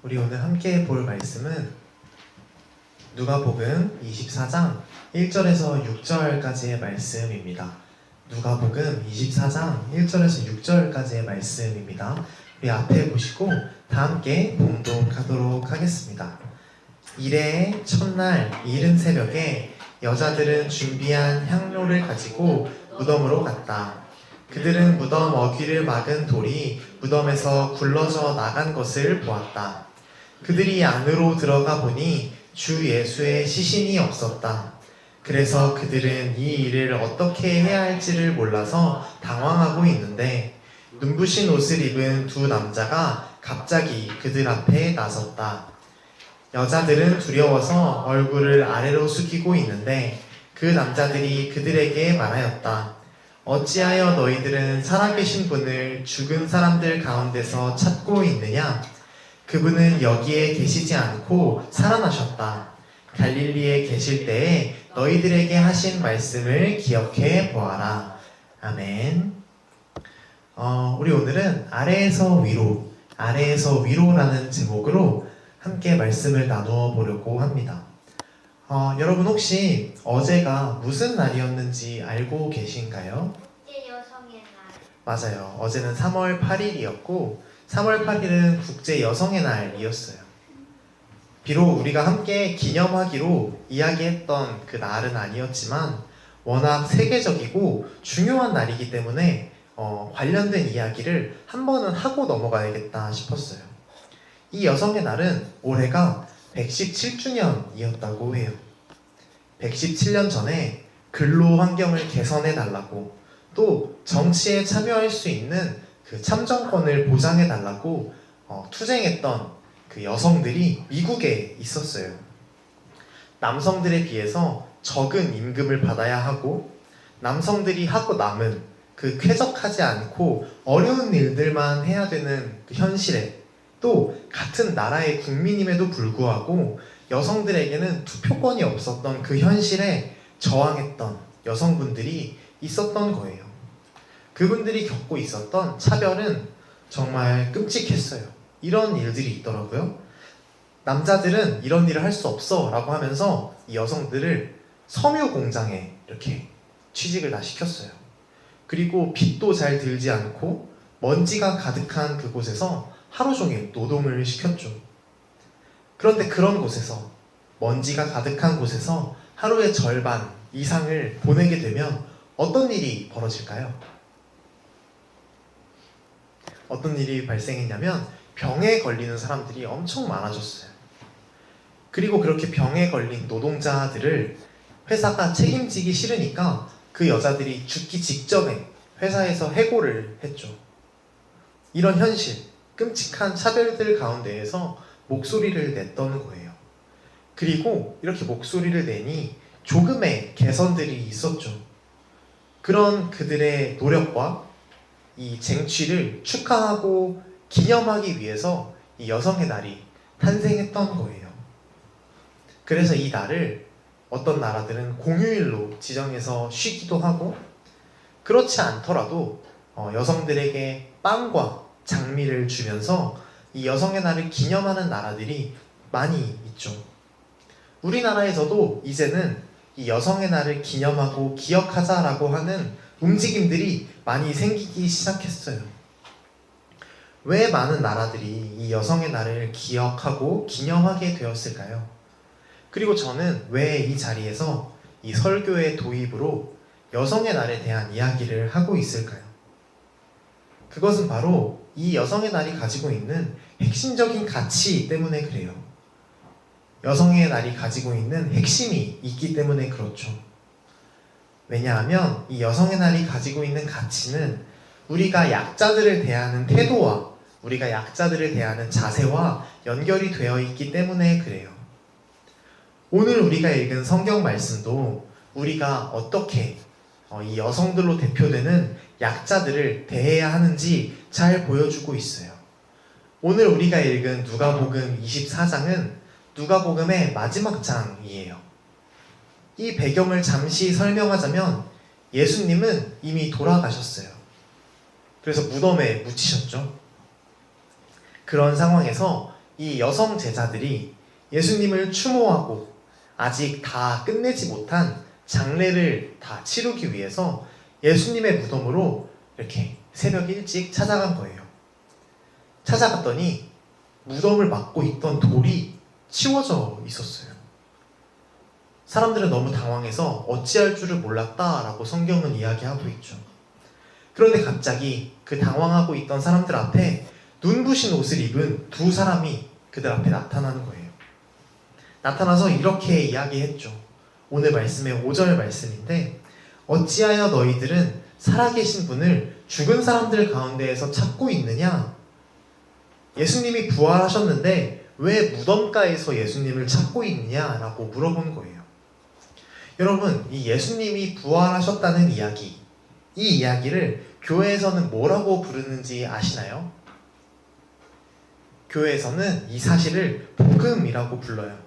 우리 오늘 함께 볼 말씀은 누가복음 24장 1절에서 6절까지의 말씀입니다. 누가복음 24장 1절에서 6절까지의 말씀입니다. 우리 앞에 보시고 다 함께 봉독하도록 하겠습니다. 이레의 첫날 이른 새벽에 여자들은 준비한 향료를 가지고 무덤으로 갔다. 그들은 무덤 어귀를 막은 돌이 무덤에서 굴러져 나간 것을 보았다. 그들이 안으로 들어가 보니 주 예수의 시신이 없었다. 그래서 그들은 이 일을 어떻게 해야 할지를 몰라서 당황하고 있는데 눈부신 옷을 입은 두 남자가 갑자기 그들 앞에 나섰다. 여자들은 두려워서 얼굴을 아래로 숙이고 있는데 그 남자들이 그들에게 말하였다. 어찌하여 너희들은 살아계신 분을 죽은 사람들 가운데서 찾고 있느냐? 그분은 여기에 계시지 않고 살아나셨다. 갈릴리에 계실 때에 너희들에게 하신 말씀을 기억해 보아라. 아멘. 우리 오늘은 아래에서 위로라는 제목으로 함께 말씀을 나누어 보려고 합니다. 여러분 혹시 어제가 무슨 날이었는지 알고 계신가요? 국제 여성의 날. 맞아요. 어제는 3월 8일이었고 3월 8일은 국제 여성의 날이었어요. 비록 우리가 함께 기념하기로 이야기했던 그 날은 아니었지만 워낙 세계적이고 중요한 날이기 때문에 관련된 이야기를 한 번은 하고 넘어가야겠다 싶었어요. 이 여성의 날은 올해가 117주년이었다고 해요. 117년 전에 근로 환경을 개선해 달라고 또 정치에 참여할 수 있는 그 참정권을 보장해 달라고 투쟁했던 그 여성들이 미국에 있었어요. 남성들에 비해서 적은 임금을 받아야 하고 남성들이 하고 남은 그 쾌적하지 않고 어려운 일들만 해야 되는 그 현실에 또 같은 나라의 국민임에도 불구하고 여성들에게는 투표권이 없었던 그 현실에 저항했던 여성분들이 있었던 거예요. 그분들이 겪고 있었던 차별은 정말 끔찍했어요. 이런 일들이 있더라고요. 남자들은 이런 일을 할 수 없어 라고 하면서 이 여성들을 섬유 공장에 이렇게 취직을 다 시켰어요. 그리고 빛도 잘 들지 않고 먼지가 가득한 그곳에서 하루 종일 노동을 시켰죠. 그런데 그런 곳에서 먼지가 가득한 곳에서 하루의 절반 이상을 보내게 되면 어떤 일이 벌어질까요? 어떤 일이 발생했냐면 병에 걸리는 사람들이 엄청 많아졌어요. 그리고 그렇게 병에 걸린 노동자들을 회사가 책임지기 싫으니까 그 여자들이 죽기 직전에 회사에서 해고를 했죠. 이런 현실, 끔찍한 차별들 가운데에서 목소리를 냈던 거예요. 그리고 이렇게 목소리를 내니 조금의 개선들이 있었죠. 그런 그들의 노력과 이 쟁취를 축하하고 기념하기 위해서 이 여성의 날이 탄생했던 거예요. 그래서 이 날을 어떤 나라들은 공휴일로 지정해서 쉬기도 하고 그렇지 않더라도 여성들에게 빵과 장미를 주면서 이 여성의 날을 기념하는 나라들이 많이 있죠. 우리나라에서도 이제는 이 여성의 날을 기념하고 기억하자라고 하는 움직임들이 많이 생기기 시작했어요. 왜 많은 나라들이 이 여성의 날을 기억하고 기념하게 되었을까요? 그리고 저는 왜 이 자리에서 이 설교의 도입으로 여성의 날에 대한 이야기를 하고 있을까요? 그것은 바로 이 여성의 날이 가지고 있는 핵심적인 가치 때문에 그래요. 여성의 날이 가지고 있는 핵심이 있기 때문에 그렇죠. 왜냐하면 이 여성의 날이 가지고 있는 가치는 우리가 약자들을 대하는 태도와 우리가 약자들을 대하는 자세와 연결이 되어 있기 때문에 그래요. 오늘 우리가 읽은 성경 말씀도 우리가 어떻게 이 여성들로 대표되는 약자들을 대해야 하는지 잘 보여주고 있어요. 오늘 우리가 읽은 누가복음 24장은 누가복음의 마지막 장이에요. 이 배경을 잠시 설명하자면 예수님은 이미 돌아가셨어요. 그래서 무덤에 묻히셨죠. 그런 상황에서 이 여성 제자들이 예수님을 추모하고 아직 다 끝내지 못한 장례를 다 치르기 위해서 예수님의 무덤으로 이렇게 새벽 일찍 찾아간 거예요. 찾아갔더니 무덤을 막고 있던 돌이 치워져 있었어요. 사람들은 너무 당황해서 어찌할 줄을 몰랐다라고 성경은 이야기하고 있죠. 그런데 갑자기 그 당황하고 있던 사람들 앞에 눈부신 옷을 입은 두 사람이 그들 앞에 나타나는 거예요. 나타나서 이렇게 이야기했죠. 오늘 말씀의 5절 말씀인데, 어찌하여 너희들은 살아계신 분을 죽은 사람들 가운데에서 찾고 있느냐? 예수님이 부활하셨는데 왜 무덤가에서 예수님을 찾고 있느냐라고 물어본 거예요. 여러분, 이 예수님이 부활하셨다는 이야기, 이 이야기를 교회에서는 뭐라고 부르는지 아시나요? 교회에서는 이 사실을 복음이라고 불러요.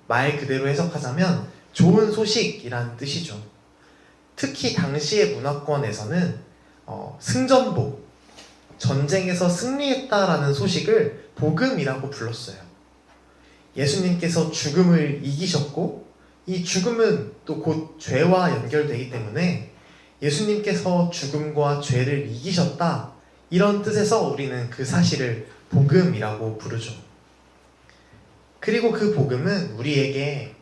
말 그대로 해석하자면 좋은 소식이라는 뜻이죠. 특히 당시의 문화권에서는 승전보, 전쟁에서 승리했다라는 소식을 복음이라고 불렀어요. 예수님께서 죽음을 이기셨고 이 죽음은 또 곧 죄와 연결되기 때문에 예수님께서 죽음과 죄를 이기셨다, 이런 뜻에서 우리는 그 사실을 복음이라고 부르죠. 그리고 그 복음은 우리에게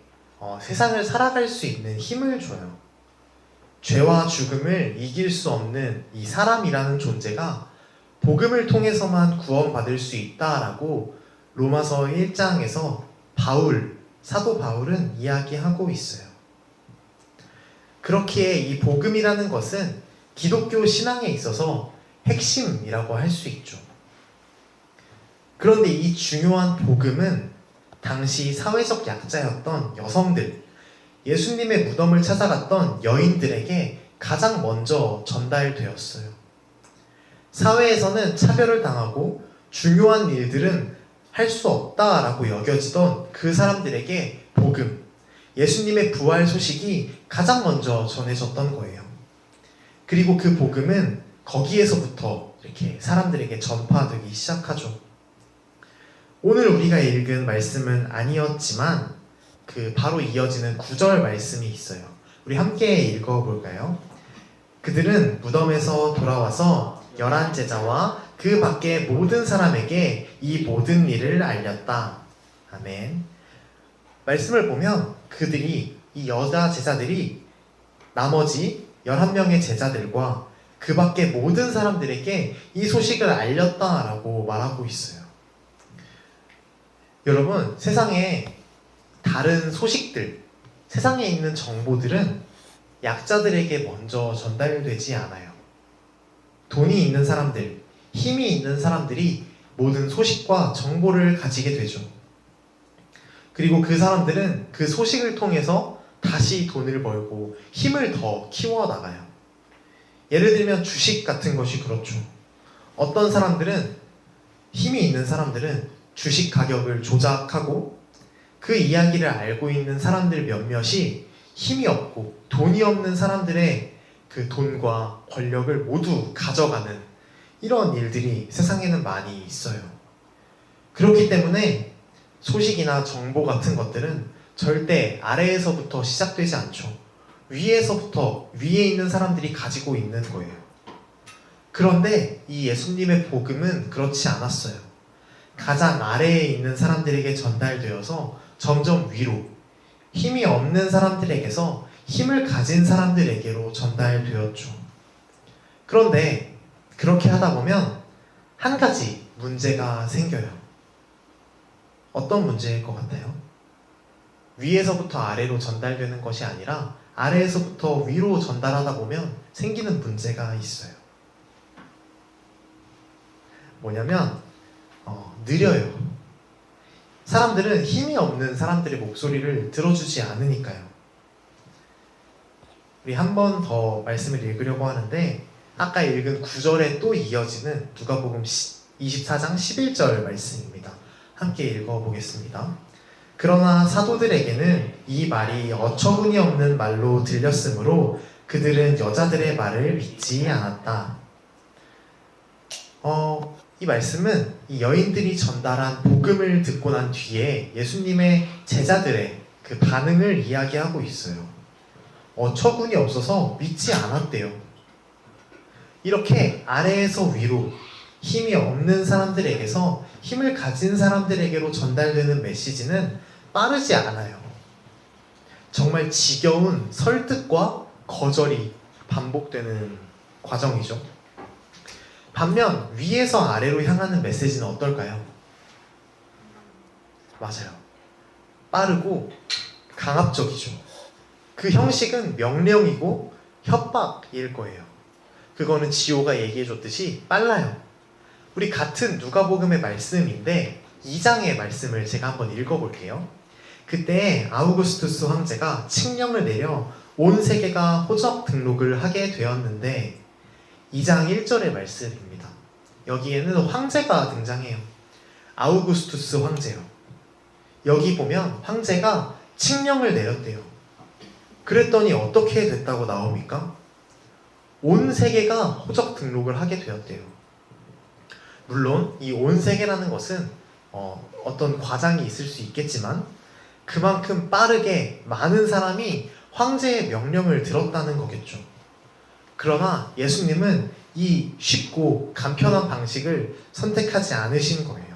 세상을 살아갈 수 있는 힘을 줘요. 죄와 죽음을 이길 수 없는 이 사람이라는 존재가 복음을 통해서만 구원받을 수 있다라고 로마서 1장에서 사도 바울은 이야기하고 있어요. 그렇기에 이 복음이라는 것은 기독교 신앙에 있어서 핵심이라고 할 수 있죠. 그런데 이 중요한 복음은 당시 사회적 약자였던 여성들, 예수님의 무덤을 찾아갔던 여인들에게 가장 먼저 전달되었어요. 사회에서는 차별을 당하고 중요한 일들은 할 수 없다라고 여겨지던 그 사람들에게 복음, 예수님의 부활 소식이 가장 먼저 전해졌던 거예요. 그리고 그 복음은 거기에서부터 이렇게 사람들에게 전파되기 시작하죠. 오늘 우리가 읽은 말씀은 아니었지만 그 바로 이어지는 9절 말씀이 있어요. 우리 함께 읽어볼까요? 그들은 무덤에서 돌아와서 11 제자와 그 밖의 모든 사람에게 이 모든 일을 알렸다. 아멘. 말씀을 보면 이 여자 제자들이 나머지 11명의 제자들과 그 밖의 모든 사람들에게 이 소식을 알렸다라고 말하고 있어요. 여러분, 세상에 다른 소식들, 세상에 있는 정보들은 약자들에게 먼저 전달되지 않아요. 돈이 있는 사람들, 힘이 있는 사람들이 모든 소식과 정보를 가지게 되죠. 그리고 그 사람들은 그 소식을 통해서 다시 돈을 벌고 힘을 더 키워나가요. 예를 들면 주식 같은 것이 그렇죠. 어떤 사람들은, 힘이 있는 사람들은 주식 가격을 조작하고 그 이야기를 알고 있는 사람들 몇몇이 힘이 없고 돈이 없는 사람들의 그 돈과 권력을 모두 가져가는 이런 일들이 세상에는 많이 있어요. 그렇기 때문에 소식이나 정보 같은 것들은 절대 아래에서부터 시작되지 않죠. 위에서부터, 위에 있는 사람들이 가지고 있는 거예요. 그런데 이 예수님의 복음은 그렇지 않았어요. 가장 아래에 있는 사람들에게 전달되어서 점점 위로, 힘이 없는 사람들에게서 힘을 가진 사람들에게로 전달되었죠. 그런데 그렇게 하다 보면 한 가지 문제가 생겨요. 어떤 문제일 것 같아요? 위에서부터 아래로 전달되는 것이 아니라 아래에서부터 위로 전달하다 보면 생기는 문제가 있어요. 뭐냐면 느려요. 사람들은 힘이 없는 사람들의 목소리를 들어주지 않으니까요. 우리 한 번 더 말씀을 읽으려고 하는데, 아까 읽은 9절에 또 이어지는 누가복음 24장 11절 말씀입니다. 함께 읽어보겠습니다. 그러나 사도들에게는 이 말이 어처구니 없는 말로 들렸으므로 그들은 여자들의 말을 믿지 않았다. 이 말씀은 이 여인들이 전달한 복음을 듣고 난 뒤에 예수님의 제자들의 그 반응을 이야기하고 있어요. 어처구니 없어서 믿지 않았대요. 이렇게 아래에서 위로 힘이 없는 사람들에게서 힘을 가진 사람들에게로 전달되는 메시지는 빠르지 않아요. 정말 지겨운 설득과 거절이 반복되는 과정이죠. 반면 위에서 아래로 향하는 메시지는 어떨까요? 맞아요. 빠르고 강압적이죠. 그 형식은 명령이고 협박일 거예요. 그거는 지호가 얘기해줬듯이 빨라요. 우리 같은 누가복음의 말씀인데 2장의 말씀을 제가 한번 읽어볼게요. 그때 아우구스투스 황제가 칙령을 내려 온 세계가 호적 등록을 하게 되었는데 2장 1절의 말씀입니다. 여기에는 황제가 등장해요. 아우구스투스 황제요. 여기 보면 황제가 칙령을 내렸대요. 그랬더니 어떻게 됐다고 나옵니까? 온 세계가 호적 등록을 하게 되었대요. 물론 이 온 세계라는 것은 어떤 과장이 있을 수 있겠지만 그만큼 빠르게 많은 사람이 황제의 명령을 들었다는 거겠죠. 그러나 예수님은 이 쉽고 간편한 방식을 선택하지 않으신 거예요.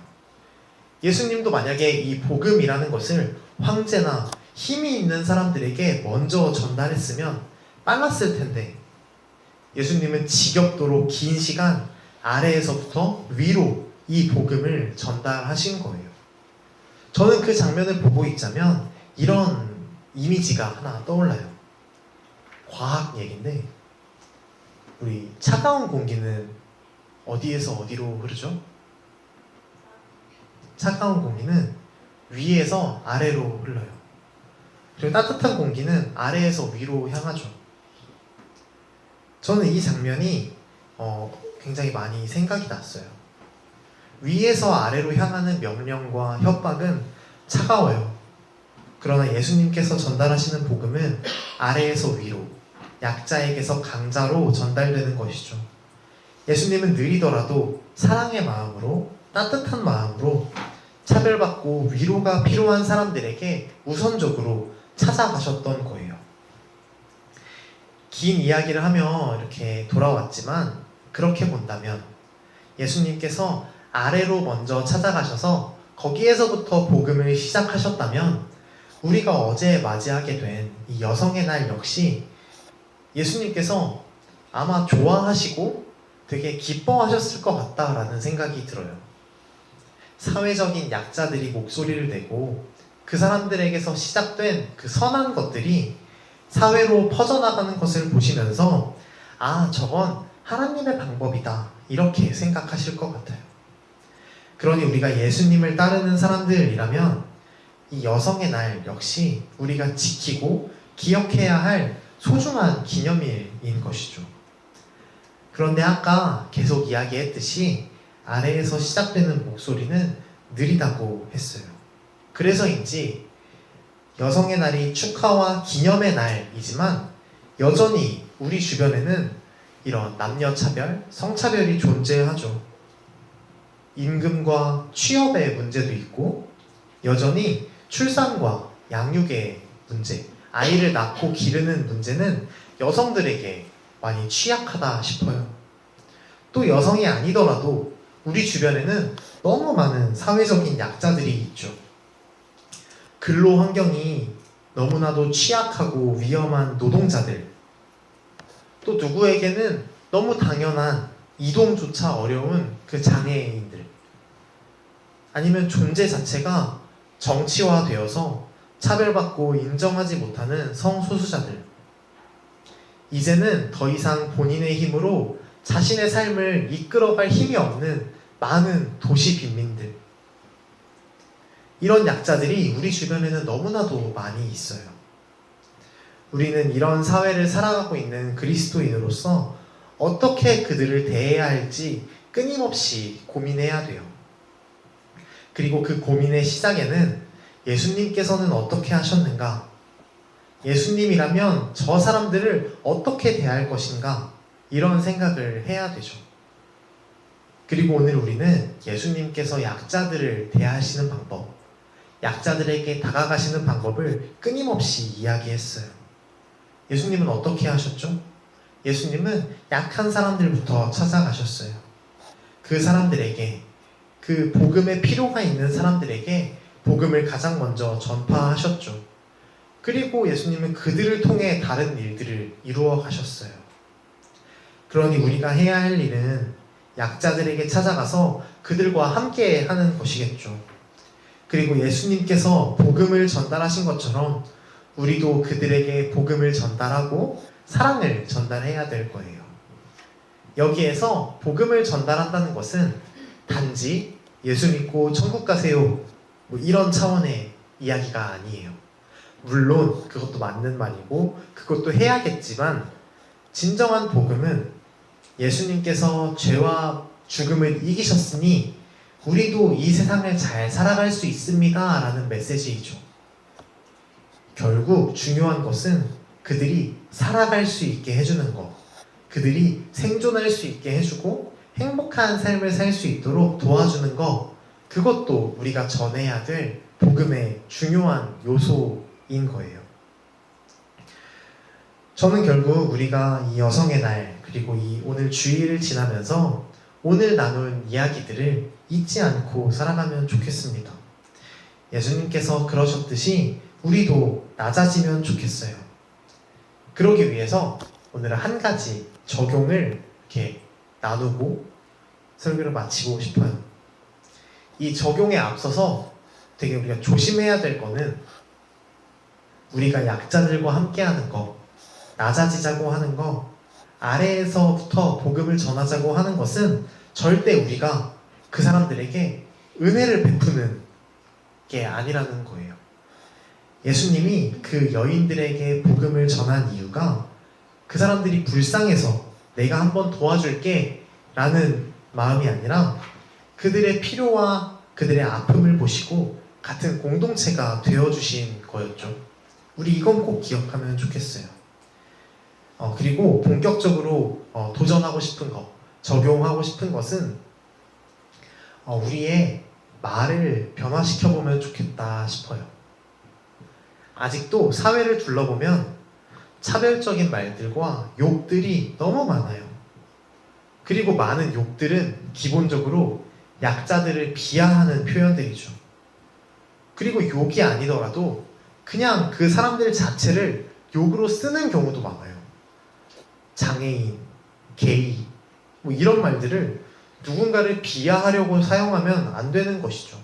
예수님도 만약에 이 복음이라는 것을 황제나 힘이 있는 사람들에게 먼저 전달했으면 빨랐을 텐데 예수님은 지겹도록 긴 시간 아래에서부터 위로 이 복음을 전달하신 거예요. 저는 그 장면을 보고 있자면 이런 이미지가 하나 떠올라요. 과학 얘기인데 우리 차가운 공기는 어디에서 어디로 흐르죠? 차가운 공기는 위에서 아래로 흘러요. 그리고 따뜻한 공기는 아래에서 위로 향하죠. 저는 이 장면이 굉장히 많이 생각이 났어요. 위에서 아래로 향하는 명령과 협박은 차가워요. 그러나 예수님께서 전달하시는 복음은 아래에서 위로, 약자에게서 강자로 전달되는 것이죠. 예수님은 느리더라도 사랑의 마음으로, 따뜻한 마음으로 차별받고 위로가 필요한 사람들에게 우선적으로 찾아가셨던 거예요. 긴 이야기를 하며 이렇게 돌아왔지만 그렇게 본다면 예수님께서 아래로 먼저 찾아가셔서 거기에서부터 복음을 시작하셨다면 우리가 어제 맞이하게 된 이 여성의 날 역시 예수님께서 아마 좋아하시고 되게 기뻐하셨을 것 같다라는 생각이 들어요. 사회적인 약자들이 목소리를 내고 그 사람들에게서 시작된 그 선한 것들이 사회로 퍼져나가는 것을 보시면서 아, 저건 하나님의 방법이다 이렇게 생각하실 것 같아요. 그러니 우리가 예수님을 따르는 사람들이라면 이 여성의 날 역시 우리가 지키고 기억해야 할 소중한 기념일인 것이죠. 그런데 아까 계속 이야기했듯이 아래에서 시작되는 목소리는 느리다고 했어요. 그래서인지 여성의 날이 축하와 기념의 날이지만 여전히 우리 주변에는 이런 남녀차별, 성차별이 존재하죠. 임금과 취업의 문제도 있고 여전히 출산과 양육의 문제, 아이를 낳고 기르는 문제는 여성들에게 많이 취약하다 싶어요. 또 여성이 아니더라도 우리 주변에는 너무 많은 사회적인 약자들이 있죠. 근로 환경이 너무나도 취약하고 위험한 노동자들, 또 누구에게는 너무 당연한 이동조차 어려운 그 장애인들, 아니면 존재 자체가 정치화되어서 차별받고 인정하지 못하는 성소수자들, 이제는 더 이상 본인의 힘으로 자신의 삶을 이끌어갈 힘이 없는 많은 도시 빈민들, 이런 약자들이 우리 주변에는 너무나도 많이 있어요. 우리는 이런 사회를 살아가고 있는 그리스도인으로서 어떻게 그들을 대해야 할지 끊임없이 고민해야 돼요. 그리고 그 고민의 시작에는 예수님께서는 어떻게 하셨는가? 예수님이라면 저 사람들을 어떻게 대할 것인가? 이런 생각을 해야 되죠. 그리고 오늘 우리는 예수님께서 약자들을 대하시는 방법, 약자들에게 다가가시는 방법을 끊임없이 이야기했어요. 예수님은 어떻게 하셨죠? 예수님은 약한 사람들부터 찾아가셨어요. 그 사람들에게, 그 복음의 필요가 있는 사람들에게 복음을 가장 먼저 전파하셨죠. 그리고 예수님은 그들을 통해 다른 일들을 이루어 가셨어요. 그러니 우리가 해야 할 일은 약자들에게 찾아가서 그들과 함께 하는 것이겠죠. 그리고 예수님께서 복음을 전달하신 것처럼 우리도 그들에게 복음을 전달하고 사랑을 전달해야 될 거예요. 여기에서 복음을 전달한다는 것은 단지 예수 믿고 천국 가세요, 이런 차원의 이야기가 아니에요. 물론 그것도 맞는 말이고 그것도 해야겠지만, 진정한 복음은 예수님께서 죄와 죽음을 이기셨으니 우리도 이 세상을 잘 살아갈 수 있습니다 라는 메시지이죠. 결국 중요한 것은 그들이 살아갈 수 있게 해주는 것, 그들이 생존할 수 있게 해주고 행복한 삶을 살 수 있도록 도와주는 것, 그것도 우리가 전해야 될 복음의 중요한 요소인 거예요. 저는 결국 우리가 이 여성의 날, 그리고 이 오늘 주일을 지나면서 오늘 나눈 이야기들을 잊지 않고 살아가면 좋겠습니다. 예수님께서 그러셨듯이 우리도 낮아지면 좋겠어요. 그러기 위해서 오늘은 한 가지 적용을 이렇게 나누고 설교를 마치고 싶어요. 이 적용에 앞서서 되게 우리가 조심해야 될 거는, 우리가 약자들과 함께하는 거, 낮아지자고 하는 거, 아래에서부터 복음을 전하자고 하는 것은 절대 우리가 그 사람들에게 은혜를 베푸는 게 아니라는 거예요. 예수님이 그 여인들에게 복음을 전한 이유가 그 사람들이 불쌍해서 내가 한번 도와줄게 라는 마음이 아니라 그들의 필요와 그들의 아픔을 보시고 같은 공동체가 되어주신 거였죠. 우리 이건 꼭 기억하면 좋겠어요. 그리고 본격적으로 도전하고 싶은 것, 적용하고 싶은 것은 우리의 말을 변화시켜보면 좋겠다 싶어요. 아직도 사회를 둘러보면 차별적인 말들과 욕들이 너무 많아요. 그리고 많은 욕들은 기본적으로 약자들을 비하하는 표현들이죠. 그리고 욕이 아니더라도 그냥 그 사람들 자체를 욕으로 쓰는 경우도 많아요. 장애인, 게이, 이런 말들을 누군가를 비하하려고 사용하면 안 되는 것이죠.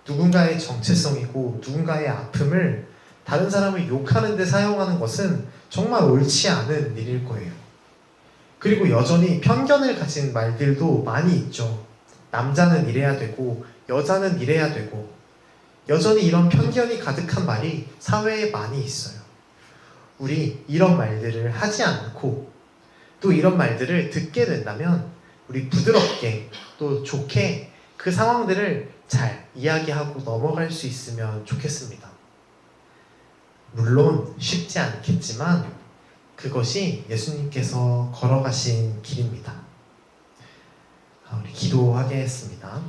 누군가의 정체성이고 누군가의 아픔을 다른 사람을 욕하는 데 사용하는 것은 정말 옳지 않은 일일 거예요. 그리고 여전히 편견을 가진 말들도 많이 있죠. 남자는 이래야 되고 여자는 이래야 되고, 여전히 이런 편견이 가득한 말이 사회에 많이 있어요. 우리 이런 말들을 하지 않고 또 이런 말들을 듣게 된다면 우리 부드럽게 또 좋게 그 상황들을 잘 이야기하고 넘어갈 수 있으면 좋겠습니다. 물론 쉽지 않겠지만 그것이 예수님께서 걸어가신 길입니다. 우리 기도하겠습니다.